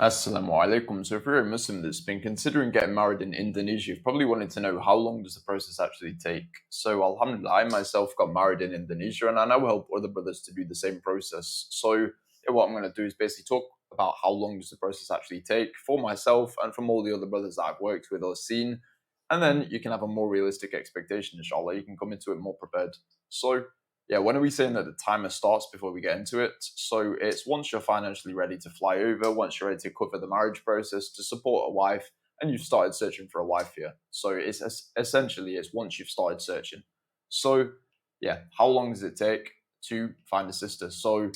Assalamu alaikum. So if you're a Muslim that's been considering getting married in Indonesia, you've probably wanted to know how long does the process actually take. So alhamdulillah, I myself got married in Indonesia and I now help other brothers to do the same process. So what I'm going to do is basically talk about how long does the process actually take for myself and from all the other brothers that I've worked with or seen. And then you can have a more realistic expectation, inshallah. You can come into it more prepared. So when are we saying that the timer starts before we get into it? So it's once you're financially ready to fly over, once you're ready to cover the marriage process to support a wife, and you've started searching for a wife here. So it's essentially it's once you've started searching. So how long does it take to find a sister? So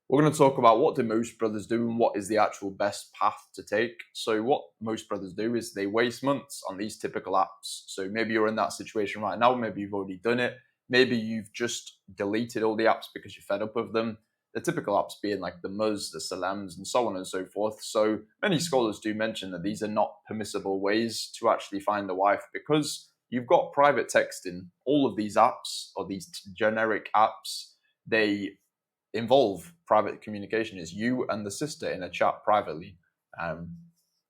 we're going to talk about what do most brothers do and what is the actual best path to take. So what most brothers do is they waste months on these typical apps. So maybe you're in that situation right now, maybe you've already done it. Maybe you've just deleted all the apps because you're fed up with them. The typical apps being like the Muzz, the Salams, and so on and so forth. So many scholars do mention that these are not permissible ways to actually find a wife because you've got private texting. All of these apps or these generic apps, they involve private communication. Is you and the sister in a chat privately,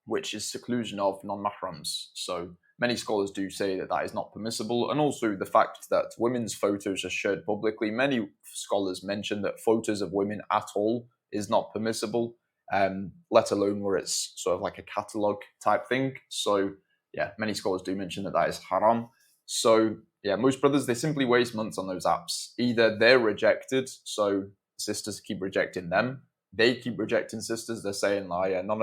which is seclusion of non-mahrams. So many scholars do say that that is not permissible, and also the fact that women's photos are shared publicly. Many scholars mention that photos of women at all is not permissible, let alone where it's sort of like a catalogue type thing. So many scholars do mention that that is haram. So most brothers, they simply waste months on those apps. Either they're rejected, so sisters keep rejecting them. They keep rejecting sisters. They're saying, none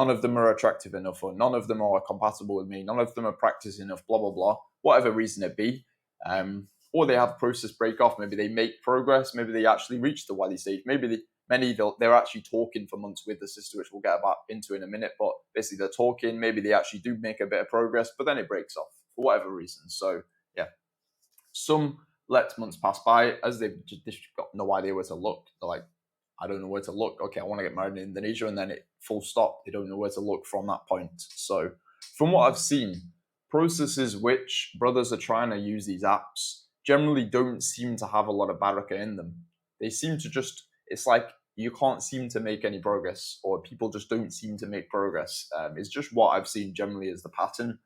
of them are attractive enough, or none of them are compatible with me, none of them are practicing enough, blah, blah, blah, whatever reason it be. Or they have process break off. Maybe they make progress. Maybe they actually reach the wali stage. Maybe they're actually talking for months with the sister, which we'll get into in a minute. But basically they're talking. Maybe they actually do make a bit of progress, but then it breaks off for whatever reason. So some let months pass by as they've just got no idea where to look. They're like, I don't know where to look. Okay, I want to get married in Indonesia, and then it full stop. They don't know where to look from that point. So from what I've seen, processes which brothers are trying to use these apps generally don't seem to have a lot of barakah in them. They seem to just, it's like you can't seem to make any progress, or people just don't seem to make progress. It's just what I've seen generally as the pattern.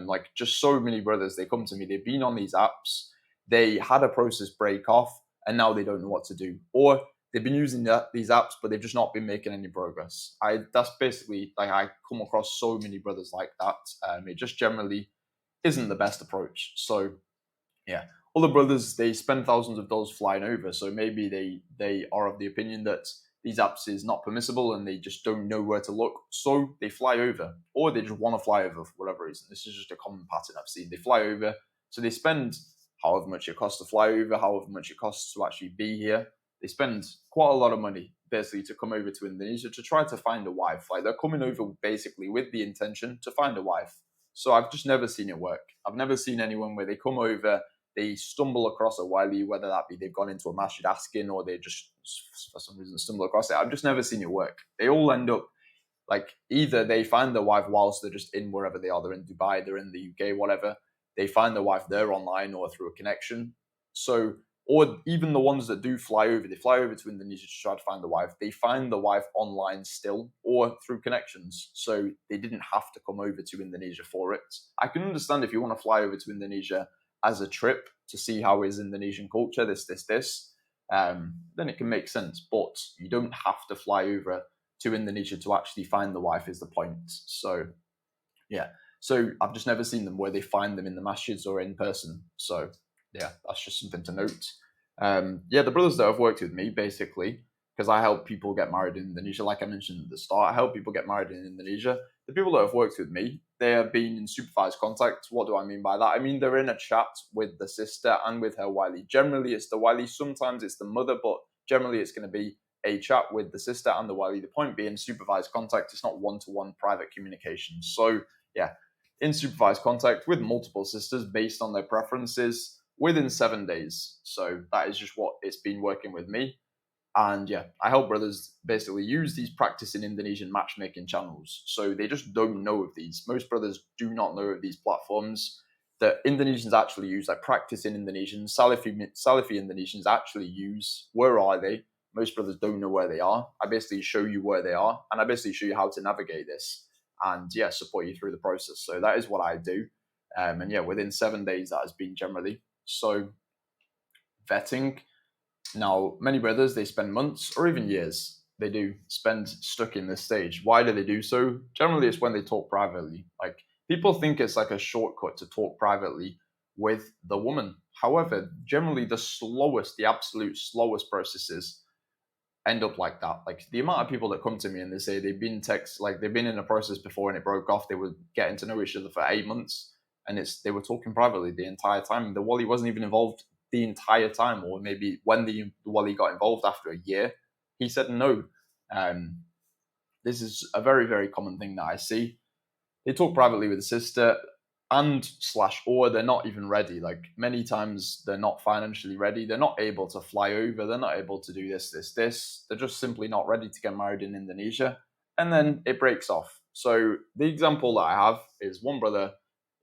Like just so many brothers, they come to me, they've been on these apps, they had a process break off, and now they don't know what to do. Or they've been using these apps, but they've just not been making any progress. That's basically, like, I come across so many brothers like that. It just generally isn't the best approach. So other brothers, they spend thousands of dollars flying over. So maybe they are of the opinion that these apps is not permissible and they just don't know where to look. So they fly over, or they just want to fly over for whatever reason. This is just a common pattern I've seen. They fly over, so they spend however much it costs to fly over, however much it costs to actually be here. They spend quite a lot of money basically to come over to Indonesia to try to find a wife. Like, they're coming over basically with the intention to find a wife. So I've just never seen it work. I've never seen anyone where they come over, they stumble across a wali, whether that be they've gone into a masjid asking, or they just for some reason stumble across it. I've just never seen it work. They all end up like, either they find their wife whilst they're just in wherever they are. They're in Dubai, they're in the UK, whatever. They find their wife there online or through a connection. So, or even the ones that do fly over, they fly over to Indonesia to try to find the wife. They find the wife online still or through connections. So they didn't have to come over to Indonesia for it. I can understand if you want to fly over to Indonesia as a trip to see how is Indonesian culture, this, then it can make sense. But you don't have to fly over to Indonesia to actually find the wife, is the point. So, so I've just never seen them where they find them in the masjids or in person. So that's just something to note. The brothers that have worked with me, basically, because I help people get married in Indonesia, like I mentioned at the start, I help people get married in Indonesia. The people that have worked with me, they have been in supervised contact. What do I mean by that? I mean, they're in a chat with the sister and with her wali. Generally, it's the wali. Sometimes it's the mother, but generally it's going to be a chat with the sister and the wali. The point being, supervised contact, it's not one-to-one private communication. So, in supervised contact with multiple sisters based on their preferences within 7 days. So that is just what it's been working with me. And I help brothers basically use these practicing Indonesian matchmaking channels. So they just don't know of these. Most brothers do not know of these platforms that Indonesians actually use, like practicing Indonesians, Salafi Indonesians actually use. Where are they? most brothers don't know where they are. I basically show you where they are, and I basically show you how to navigate this, and yeah, support you through the process. So that is what I do. And yeah, within 7 days, that has been generally. So vetting. Now, many brothers, they spend months or even years. They do spend stuck in this stage. Why do they do so? Generally, it's when they talk privately. Like, people think it's like a shortcut to talk privately with the woman. However, generally, the absolute slowest processes end up like that. Like, the amount of people that come to me and they say they've been in a process before and it broke off. They were getting to know each other for 8 months, and they were talking privately the entire time. The wali wasn't even involved the entire time, or maybe when the wali got involved after a year, he said no. Um, this is a very, very common thing that I see. They talk privately with the sister, and slash or they're not even ready. Like, many times they're not financially ready, they're not able to fly over, they're not able to do this, they're just simply not ready to get married in Indonesia, and then it breaks off. So the example that I have is one brother.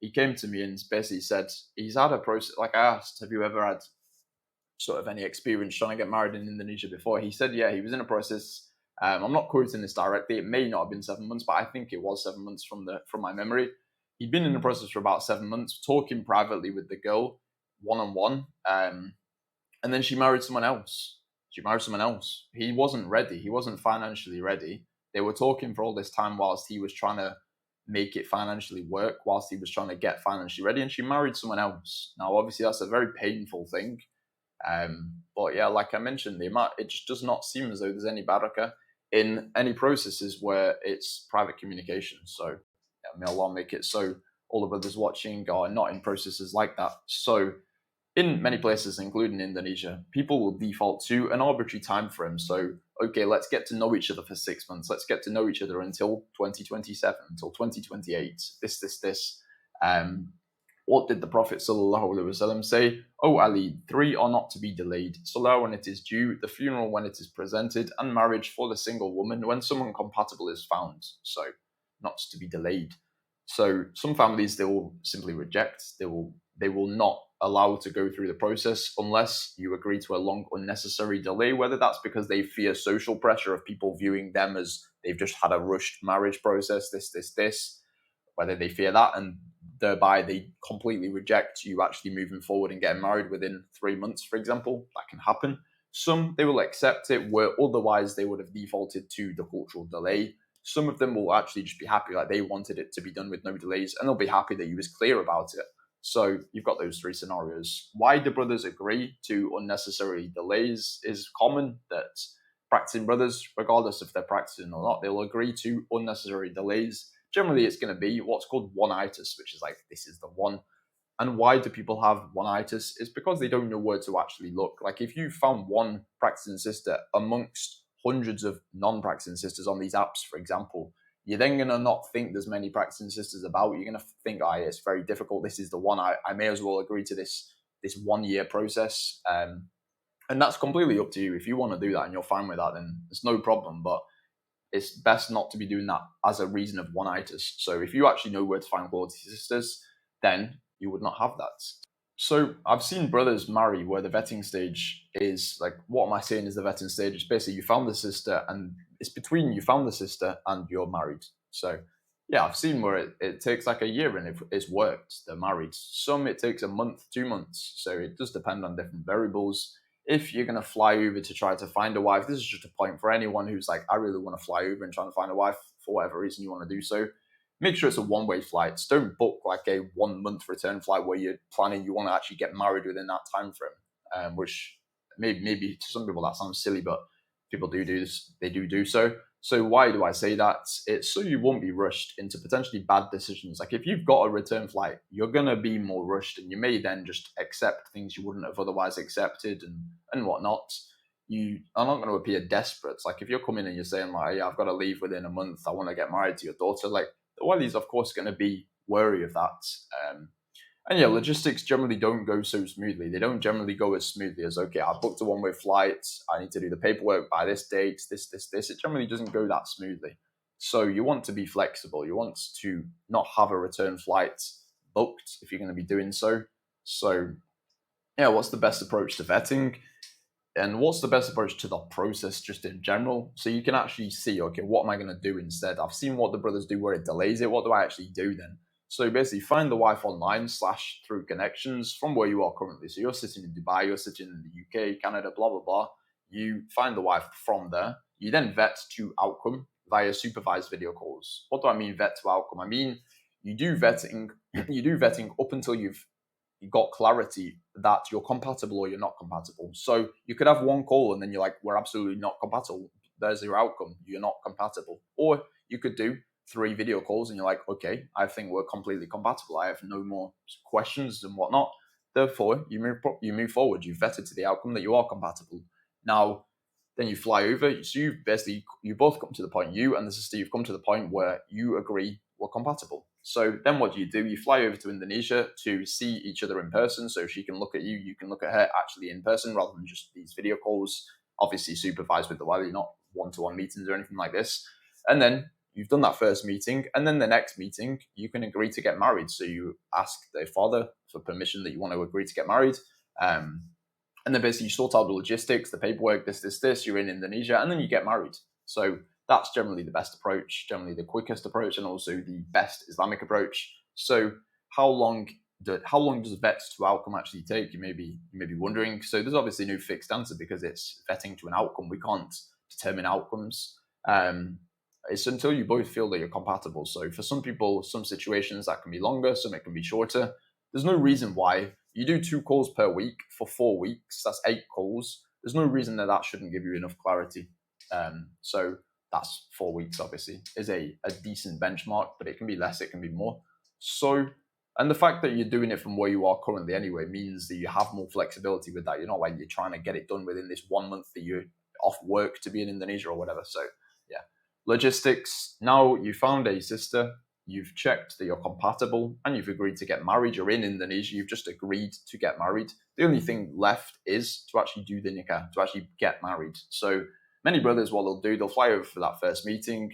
He came to me and basically said he's had a process. Like, I asked, have you ever had sort of any experience trying to get married in Indonesia before? He said, yeah, he was in a process. I'm not quoting this directly. It may not have been 7 months, but I think it was 7 months from my memory. He'd been in the process for about 7 months, talking privately with the girl, one on one, and then she married someone else. He wasn't ready. He wasn't financially ready. They were talking for all this time whilst he was trying to make it financially work, whilst he was trying to get financially ready, and she married someone else. Now, obviously, that's a very painful thing. But yeah, like I mentioned, it just does not seem as though there's any barakah in any processes where it's private communication. So yeah, may Allah make it so all the brothers watching are not in processes like that. So in many places, including Indonesia, people will default to an arbitrary time frame. So, okay, let's get to know each other for 6 months. Let's get to know each other until 2027, until 2028. This. What did the Prophet ﷺ say? "O Ali, three are not to be delayed: salah when it is due, the funeral when it is presented, and marriage for the single woman when someone compatible is found." So, not to be delayed. So, some families, they will simply reject. They will not allow to go through the process unless you agree to a long unnecessary delay, whether that's because they fear social pressure of people viewing them as they've just had a rushed marriage process, this, whether they fear that and thereby they completely reject you actually moving forward and getting married within 3 months, for example. That can happen. Some, they will accept it where otherwise they would have defaulted to the cultural delay. Some of them will actually just be happy, like they wanted it to be done with no delays, and they'll be happy that you was clear about it. So you've got those three scenarios. Why do brothers agree to unnecessary delays is common, that practicing brothers, regardless if they're practicing or not, they'll agree to unnecessary delays. Generally, it's going to be what's called one-itis, which is like, this is the one. And why do people have one-itis? It's because they don't know where to actually look. Like, if you found one practicing sister amongst hundreds of non-practicing sisters on these apps, for example, you're then going to not think there's many practicing sisters about. You're going to think, oh, it's very difficult. This is the one. I may as well agree to this 1 year process. And that's completely up to you. If you want to do that and you're fine with that, then it's no problem. But it's best not to be doing that as a reason of one-itis. So if you actually know where to find quality sisters, then you would not have that. So I've seen brothers marry where the vetting stage is like, what am I saying is the vetting stage? It's basically you found the sister and it's between you found the sister and you're married. So yeah, I've seen where it takes like a year and it's worked, they're married. Some it takes a month, 2 months. So it does depend on different variables. If you're going to fly over to try to find a wife, this is just a point for anyone who's like, I really want to fly over and try to find a wife for whatever reason you want to do so. Make sure it's a one-way flight. Don't book like a 1 month return flight where you're planning you want to actually get married within that time frame, which maybe to some people that sounds silly, but people do this. They do so. So why do I say that? It's so you won't be rushed into potentially bad decisions. Like, if you've got a return flight, you're going to be more rushed and you may then just accept things you wouldn't have otherwise accepted and whatnot. You are not going to appear desperate. Like, if you're coming and you're saying like, yeah, I've got to leave within a month, I want to get married to your daughter, like, the wali's of course going to be wary of that. And yeah, logistics generally don't go so smoothly. They don't generally go as smoothly as, okay, I booked a one-way flight, I need to do the paperwork by this date, this. It generally doesn't go that smoothly. So you want to be flexible. You want to not have a return flight booked if you're going to be doing so. So yeah, what's the best approach to vetting? And what's the best approach to the process just in general? So you can actually see, okay, what am I going to do instead? I've seen what the brothers do where it delays it. What do I actually do then? So basically find the wife online slash through connections from where you are currently. So you're sitting in Dubai, you're sitting in the UK, Canada, blah, blah, blah. You find the wife from there. You then vet to outcome via supervised video calls. What do I mean vet to outcome? I mean, you do vetting, you do vetting up until you've got clarity that you're compatible or you're not compatible. So you could have one call and then you're like, we're absolutely not compatible. There's your outcome. You're not compatible. Or you could do 3 video calls and you're like, okay, I think we're completely compatible. I have no more questions and whatnot. Therefore, you move forward. You've vetted to the outcome that you are compatible. Now, then you fly over. So you both come to the point, you and the sister, you've come to the point where you agree we're compatible. So then what do? You fly over to Indonesia to see each other in person. So she can look at you, you can look at her actually in person rather than just these video calls, obviously supervised with the wife, not one-to-one meetings or anything like this. And then you've done that first meeting. And then the next meeting, you can agree to get married. So you ask their father for permission that you want to agree to get married. And then basically you sort out the logistics, the paperwork, this, you're in Indonesia, and then you get married. So that's generally the best approach, generally the quickest approach, and also the best Islamic approach. So how long does vet to outcome actually take? You may be wondering. So there's obviously no fixed answer because it's vetting to an outcome. We can't determine outcomes. It's until you both feel that you're compatible. So for some people, some situations that can be longer, some it can be shorter. There's no reason why you do 2 calls per week for 4 weeks. That's 8 calls. There's no reason that shouldn't give you enough clarity. So that's 4 weeks, obviously, is a decent benchmark, but it can be less, it can be more. So, and the fact that you're doing it from where you are currently anyway means that you have more flexibility with that. You're not like you're trying to get it done within this 1 month that you're off work to be in Indonesia or whatever. So, yeah. Logistics. Now you found a sister, you've checked that you're compatible, and you've agreed to get married. You're in Indonesia, you've just agreed to get married. The only thing left is to actually do the nikah, to actually get married. So many brothers, what they'll fly over for that first meeting,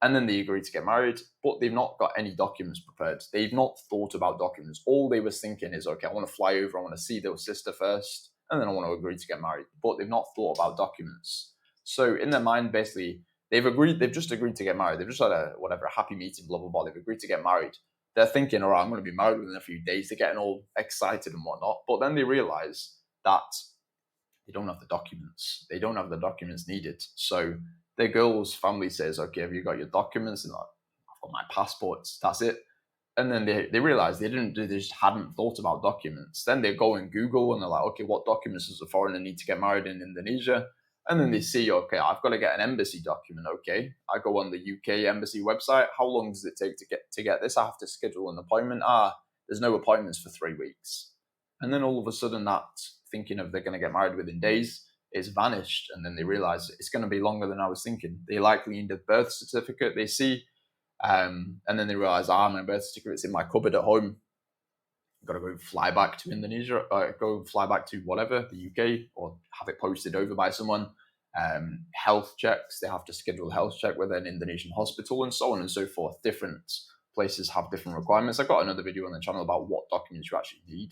and then they agree to get married, but they've not got any documents prepared. They've not thought about documents. All they was thinking is, okay, I want to fly over, I want to see their sister first, and then I want to agree to get married. But they've not thought about documents. So in their mind, basically, they've just agreed to get married. They've just had a happy meeting, blah, blah, blah. They've agreed to get married. They're thinking, all right, I'm going to be married within a few days. They're getting all excited and whatnot. But then they realize that they don't have the documents. They don't have the documents needed. So their girl's family says, okay, have you got your documents? And like, I've got my passports. That's it. And then they realize they just hadn't thought about documents. Then they go and Google and they're like, okay, what documents does a foreigner need to get married in Indonesia? And then they see, okay, I've got to get an embassy document. Okay, I go on the UK embassy website. How long does it take to get this? I have to schedule an appointment. There's no appointments for 3 weeks. And then all of a sudden, that thinking of they're going to get married within days is vanished. And then they realize it's going to be longer than I was thinking. They likely need a birth certificate. They see, and then they realize, my birth certificate's in my cupboard at home. Got to go fly back to Indonesia, go fly back to whatever, the UK, or have it posted over by someone. Health checks, they have to schedule a health check with an Indonesian hospital and so on and so forth. Different places have different requirements. I've got another video on the channel about what documents you actually need.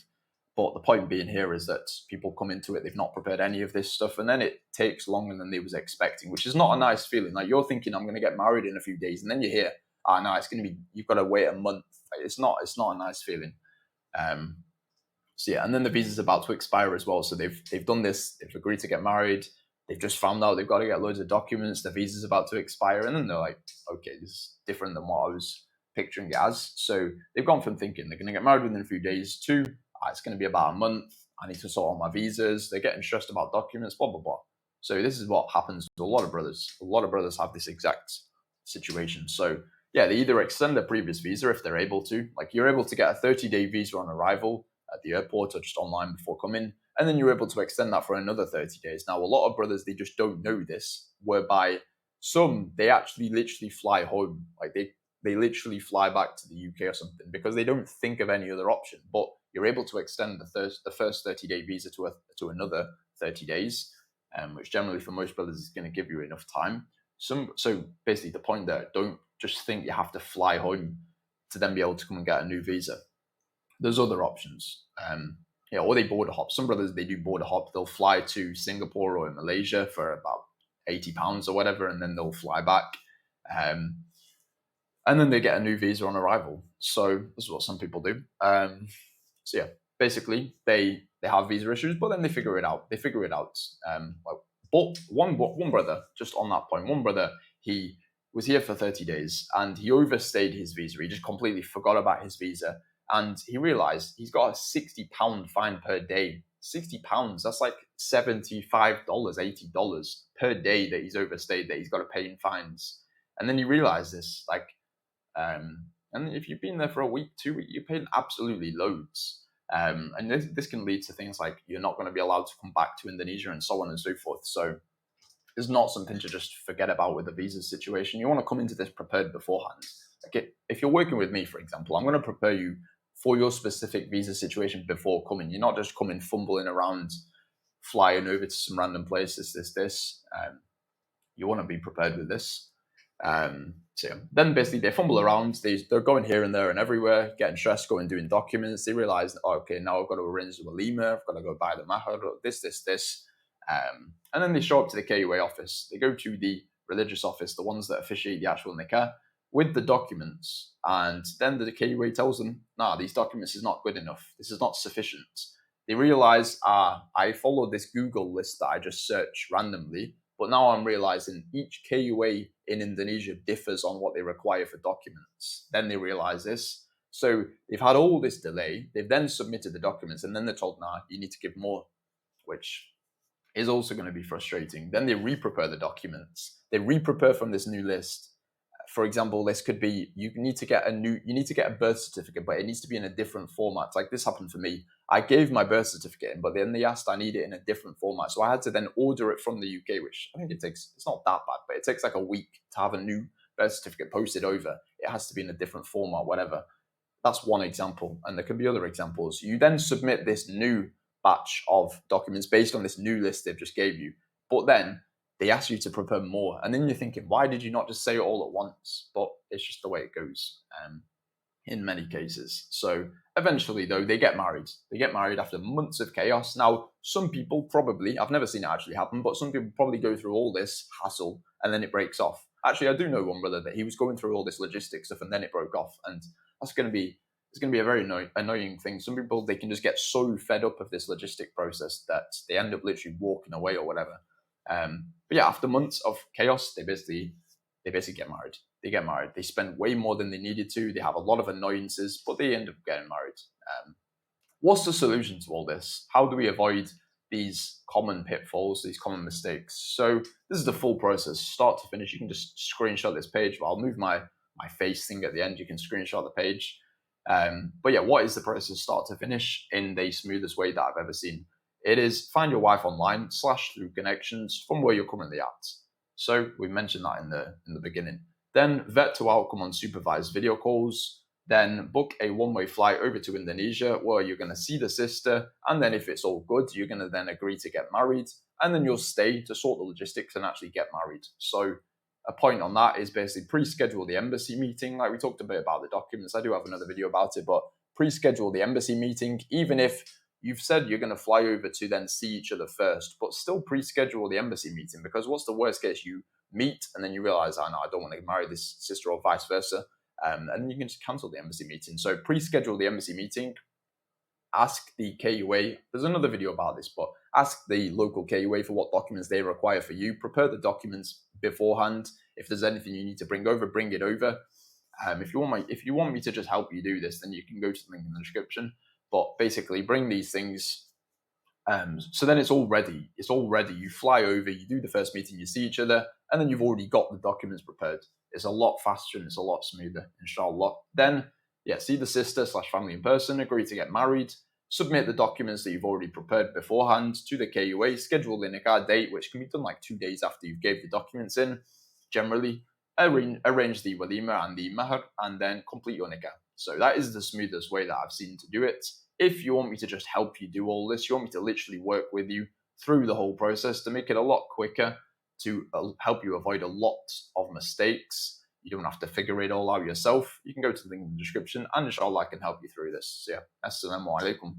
But the point being here is that people come into it, they've not prepared any of this stuff, and then it takes longer than they was expecting, which is not a nice feeling. Like you're thinking, I'm going to get married in a few days, and then you hear, no, it's going to be, you've got to wait a month. It's not a nice feeling. So yeah, and then the visa's about to expire as well. So they've done this, they've agreed to get married, they've just found out they've got to get loads of documents, the visa's about to expire, and then they're like, okay, this is different than what I was picturing it as. So they've gone from thinking they're going to get married within a few days to it's going to be about a month, I need to sort out my visas, they're getting stressed about documents, blah, blah, blah. So this is what happens to a lot of brothers. A lot of brothers have this exact situation. So yeah, they either extend their previous visa if they're able to. Like you're able to get a 30-day visa on arrival at the airport or just online before coming, and then you're able to extend that for another 30 days. Now, a lot of brothers, they just don't know this, whereby some, they actually literally fly home. Like they literally fly back to the UK or something because they don't think of any other option. But you're able to extend the first 30-day visa to another 30 days, which generally for most brothers is going to give you enough time. So basically the point there, don't just think you have to fly home to then be able to come and get a new visa. There's other options. Yeah, or they border hop. Some brothers, they do border hop. They'll fly to Singapore or Malaysia for about £80 or whatever, and then they'll fly back. Um, and then they get a new visa on arrival. So this is what some people do. So yeah, basically they have visa issues, but then they figure it out. They figure it out. But one brother, just on that point, one brother, he was here for 30 days and he overstayed his visa. He just completely forgot about his visa, and he realized he's got a £60 fine per day. £60, that's like $75, $80 per day that he's overstayed, that he's got to pay in fines. And then he realized this, like, and if you've been there for a week, 2 weeks, you're paying absolutely loads. And this can lead to things like you're not going to be allowed to come back to Indonesia and so on and so forth. So it's not something to just forget about with the visa situation. You want to come into this prepared beforehand. Like if you're working with me, for example, I'm going to prepare you for your specific visa situation before coming. You're not just coming fumbling around, flying over to some random places, this. You want to be prepared with this. So yeah. Then basically they fumble around. They're going here and there and everywhere, getting stressed, going doing documents. They realize, oh, okay, now I've got to arrange the walima. I've got to go buy the mahar, this. And then they show up to the KUA office. They go to the religious office, the ones that officiate the actual nikah, with the documents. And then the KUA tells them, nah, these documents is not good enough. This is not sufficient. They realize, I followed this Google list that I just searched randomly, but now I'm realizing each KUA in Indonesia differs on what they require for documents. Then they realize this. So they've had all this delay. They've then submitted the documents, and then they're told, nah, you need to give more, which is also going to be frustrating. Then they re-prepare the documents. They re-prepare from this new list. For example, this could be you need to get a birth certificate, but it needs to be in a different format. Like this happened for me. I gave my birth certificate in, but then they asked I need it in a different format. So I had to then order it from the UK, which I think it's not that bad, but it takes like a week to have a new birth certificate posted over. It has to be in a different format, whatever. That's one example. And there can be other examples. You then submit this new batch of documents based on this new list they've just gave you. But then they ask you to prepare more. And then you're thinking, why did you not just say it all at once? But it's just the way it goes in many cases. So eventually, though, they get married. They get married after months of chaos. Now, some people probably, I've never seen it actually happen, but some people probably go through all this hassle and then it breaks off. Actually, I do know one brother that he was going through all this logistics stuff and then it broke off. And that's going to be a very annoying thing. Some people, they can just get so fed up of this logistic process that they end up literally walking away or whatever. But yeah, after months of chaos, they basically get married. They get married. They spend way more than they needed to. They have a lot of annoyances, but they end up getting married. What's the solution to all this? How do we avoid these common pitfalls, these common mistakes? So this is the full process, start to finish. You can just screenshot this page. I'll move my face thing at the end. You can screenshot the page. But yeah, what is the process start to finish in the smoothest way that I've ever seen? It is find your wife online / through connections from where you're currently at. So we mentioned that in the beginning. Then vet to outcome on supervised video calls. Then book a one-way flight over to Indonesia where you're going to see the sister. And then if it's all good, you're going to then agree to get married. And then you'll stay to sort the logistics and actually get married. So a point on that is basically pre-schedule the embassy meeting. Like we talked a bit about the documents. I do have another video about it, but pre-schedule the embassy meeting, even if you've said you're going to fly over to then see each other first, but still pre-schedule the embassy meeting, because what's the worst case? You meet and then you realize, oh no, I don't want to marry this sister, or vice versa. And you can just cancel the embassy meeting. So pre-schedule the embassy meeting. Ask the KUA. There's another video about this, but ask the local KUA for what documents they require for you. Prepare the documents beforehand. If there's anything you need to bring over, bring it over. If you want me to just help you do this, then you can go to the link in the description. But basically, bring these things. So then it's all ready. It's all ready. You fly over, you do the first meeting, you see each other, and then you've already got the documents prepared. It's a lot faster and it's a lot smoother, inshallah. Then, yeah, see the sister / family in person, agree to get married, submit the documents that you've already prepared beforehand to the KUA, schedule the nikah date, which can be done like 2 days after you've gave the documents in, generally. Arrange the walima and the mahar, and then complete your nikah. So that is the smoothest way that I've seen to do it. If you want me to just help you do all this, you want me to literally work with you through the whole process to make it a lot quicker, to help you avoid a lot of mistakes. You don't have to figure it all out yourself. You can go to the link in the description, and inshallah I can help you through this. So yeah, assalamu alaikum.